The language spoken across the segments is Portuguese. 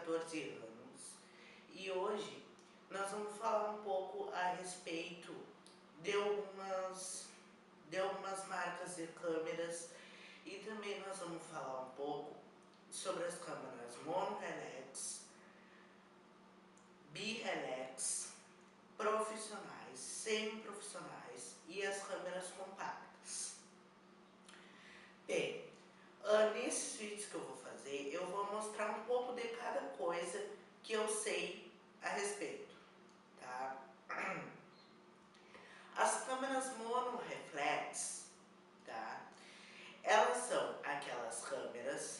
14 anos e hoje nós vamos falar um pouco a respeito de algumas marcas de câmeras e também nós vamos falar um pouco sobre as câmeras mono-relax, bi-relax, profissionais, semi-profissionais e as câmeras compactas. Bem, nesses vídeos que eu vou fazer, eu vou mostrar um pouco de cada coisa que eu sei a respeito, tá? As câmeras mono-reflex, tá? Elas são aquelas câmeras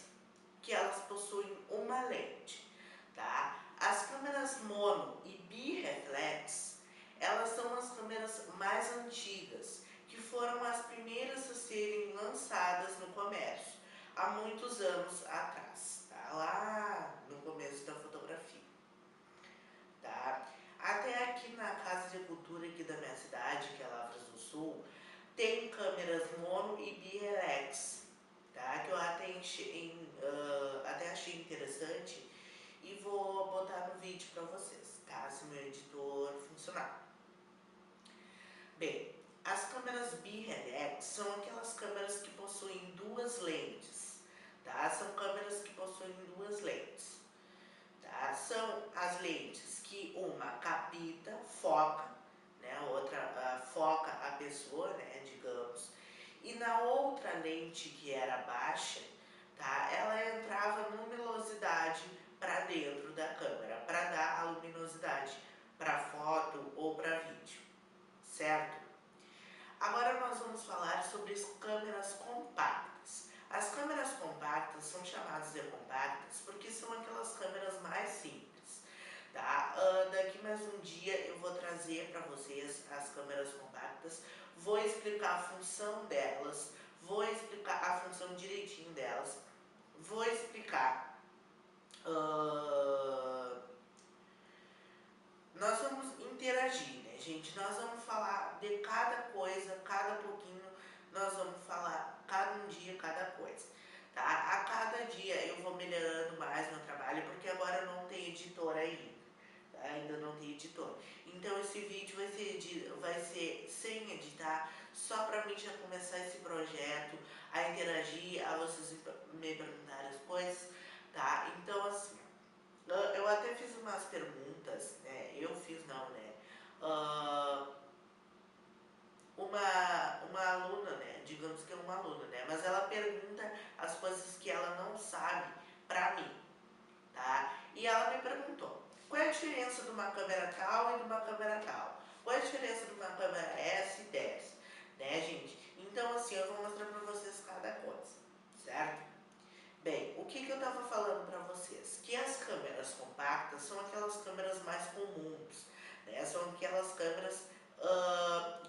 que elas possuem uma lente, tá? As câmeras mono e bi-reflex, elas são as câmeras mais antigas, que foram as primeiras a serem lançadas no comércio, há muitos anos atrás, tá? Lá no começo da fotografia, tá? Até aqui na Casa de Cultura aqui da minha cidade, que é Lavras do Sul, tem câmeras mono e bi-reflex, tá? Que eu até achei interessante e vou botar no vídeo para vocês, tá? Se meu editor funcionar. Bem, as câmeras bi-reflex são aquelas câmeras que possuem duas lentes, tá? São câmeras que possuem duas lentes, tá? São as lentes que uma capta, foca, né? A outra foca a pessoa, né? Digamos. E na outra lente que era baixa, tá? Ela entrava luminosidade para dentro da câmera, para dar a luminosidade para foto ou para vídeo, certo? Agora nós vamos falar sobre as câmeras compactas. As câmeras compactas são chamadas de compactas porque são aquelas câmeras mais simples, tá? Daqui mais um dia eu vou trazer para vocês as câmeras compactas, vou explicar a função delas, vou explicar a função direitinho delas, vou explicar. Nós vamos interagir, né, gente? Nós vamos falar de cada coisa, cada pouquinho, nós vamos falar cada um dia, cada coisa, tá? A cada dia eu vou melhorando mais meu trabalho, porque agora eu não tenho editor ainda, tá? Ainda não tenho editor. Então esse vídeo vai ser sem editar, só para mim já começar esse projeto, a interagir, a vocês me perguntarem as coisas, tá? Então assim, eu até fiz umas perguntas, né? Eu fiz não, né? Uma aluna, né? Digamos que é uma aluna, né? Mas ela pergunta as coisas que ela não sabe pra mim, tá? E ela me perguntou, qual é a diferença de uma câmera tal e de uma câmera tal? Qual é a diferença de uma câmera S10? Né, gente? Então, assim, eu vou mostrar pra vocês cada coisa, certo? Bem, o que eu estava falando para vocês? Que as câmeras compactas são aquelas câmeras mais comuns, né? São aquelas câmeras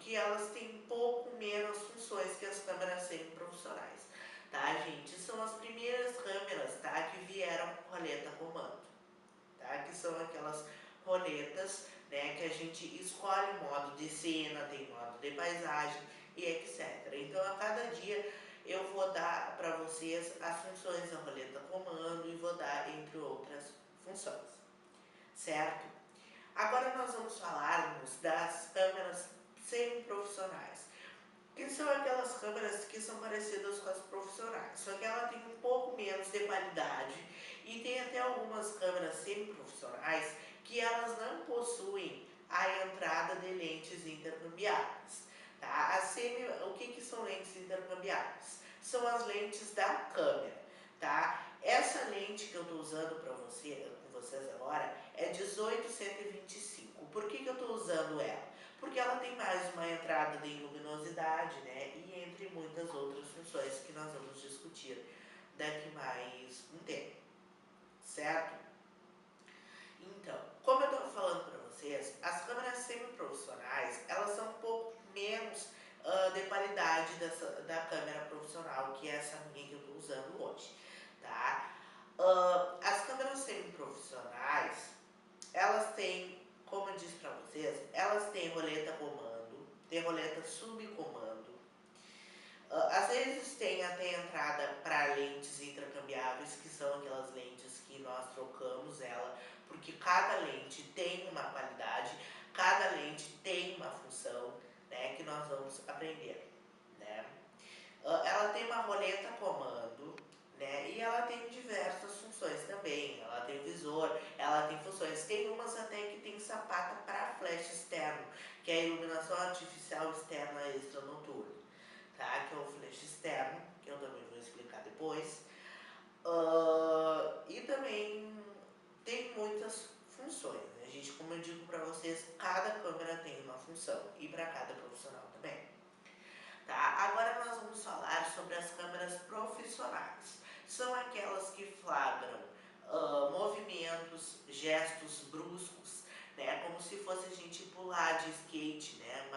que elas têm pouco menos funções que as câmeras semi-profissionais, tá, gente? São as primeiras câmeras, tá, que vieram com roleta comando, tá? Que são aquelas roletas, né, que a gente escolhe modo de cena, tem modo de paisagem e etc. Então, a cada dia eu vou dar para vocês as funções da roleta comando e vou dar entre outras funções, certo? Agora nós vamos falarmos das câmeras semi-profissionais, que são aquelas câmeras que são parecidas com as profissionais, só que ela tem um pouco menos de qualidade e tem até algumas câmeras semi-profissionais que elas não possuem a entrada de lentes intercambiáveis. Tá? O que são lentes intercambiáveis? São as lentes da câmera, tá? Essa lente que eu estou usando com vocês agora é 18-125. Por que eu estou usando ela? Porque ela tem mais uma entrada de luminosidade, né? E entre muitas outras funções que nós vamos discutir daqui mais um tempo, certo? Então, como eu estou falando para vocês, as câmeras semi-profissionais, elas são um pouco menos de qualidade da câmera profissional, que é essa minha que eu estou usando hoje, tá? As câmeras semi-profissionais, elas têm, como eu disse para vocês, elas têm roleta comando, tem roleta subcomando, às vezes tem até entrada para lentes intercambiáveis, que são aquelas lentes que nós trocamos ela, porque cada lente tem uma qualidade, cada lente tem uma função, né, que nós vamos aprender, né. Ela tem uma roleta comando, né, e ela tem diversas funções também. Ela tem visor, ela tem funções. Tem umas até que tem sapata para flash externo, que é a iluminação artificial externa extra noturna, tá? Que é o flash externo, que eu também vou explicar depois. E também tem muitas funções, né, gente? Como eu digo para vocês, cada câmera tem uma função e para cada profissional também. Tá? Agora nós vamos falar sobre as câmeras profissionais. São aquelas que flagram movimentos, gestos bruscos, né? Como se fosse a gente pular de skate, né?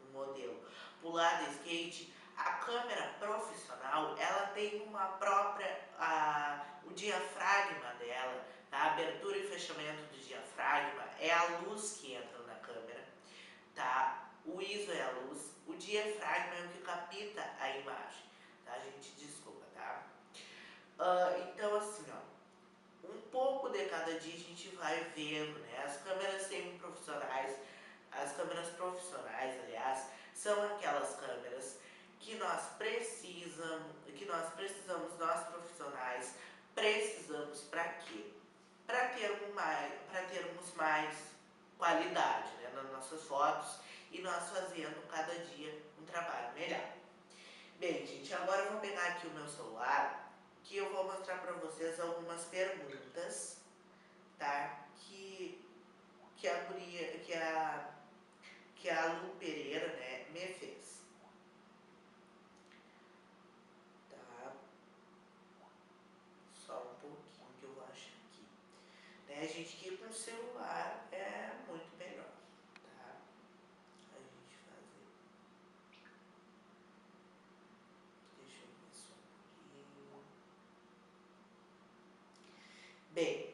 Um modelo. Pular de skate. A câmera profissional, ela tem uma própria, o diafragma dela, tá? A abertura e fechamento do diafragma é a luz que entra na câmera, tá? O ISO é a luz, o diafragma é o que capta a imagem, tá, gente? Desculpa, tá? Então, assim, ó, um pouco de cada dia a gente vai vendo, né? As câmeras semi-profissionais, as câmeras profissionais, aliás, são aquelas câmeras que nós precisamos, nós profissionais, precisamos para quê? Para termos mais qualidade, né, nas nossas fotos e nós fazendo cada dia um trabalho melhor. Bem, gente, agora eu vou pegar aqui o meu celular, que eu vou mostrar para vocês algumas perguntas, tá? Que a guria, que a Lu Pereira, né, me fez. Tá? Só um pouquinho que eu vou achar aqui. Né, gente, que com o celular é muito melhor, tá? A gente fazer. Deixa eu ver só um pouquinho. Bem,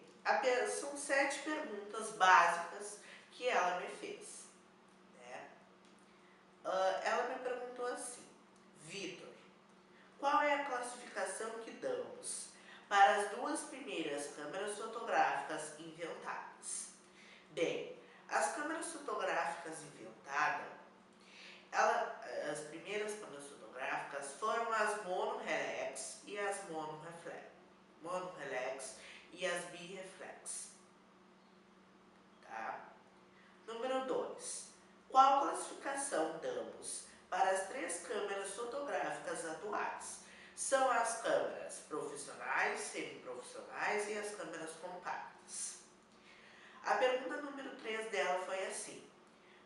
são 7 perguntas básicas que ela me fez, né? Ela me perguntou assim: Vitor, qual é a classificação que damos para as 2 primeiras câmeras fotográficas inventadas? Bem, as câmeras fotográficas inventadas, as primeiras câmeras fotográficas foram as monoreflex e as bireflex, tá? Número 2. Qual classificação damos para as 3 câmeras fotográficas atuais? São as câmeras profissionais, semiprofissionais e as câmeras compactas. A pergunta número 3 dela foi assim: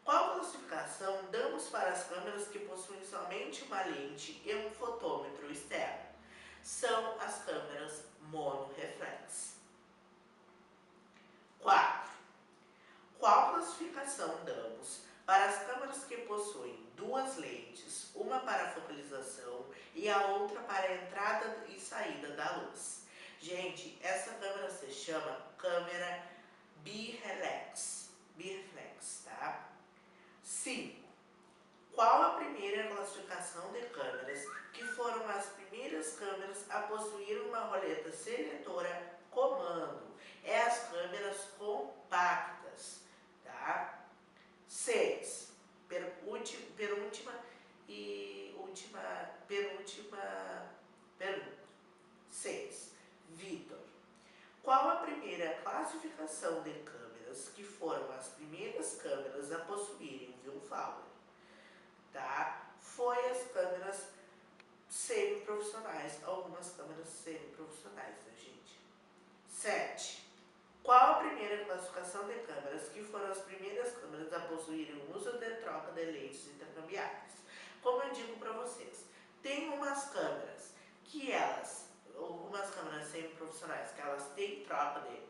qual classificação damos para as câmeras que possuem somente uma lente e um fotômetro externo? São as câmeras monoreflex. 4. Qual classificação damos para as câmeras que possuem 2 lentes, uma para focalização e a outra para a entrada e saída da luz? Gente, essa câmera se chama câmera bireflex, tá? 5. Qual a primeira classificação de câmeras que foram as primeiras câmeras a possuir uma roleta seletora comando? É as câmeras compactas, tá? 6. Penúltima pergunta. 6. Vitor, qual a primeira classificação de câmeras que foram as primeiras câmeras a possuírem viewfinder? Tá? Foi as câmeras semi-profissionais, algumas câmeras semi-profissionais, né, gente? 7. Qual a primeira classificação de câmeras que foram as primeiras câmeras a possuírem o uso de troca de lentes intercambiáveis? Como eu digo para vocês, tem umas câmeras que algumas câmeras semi-profissionais, que elas têm troca de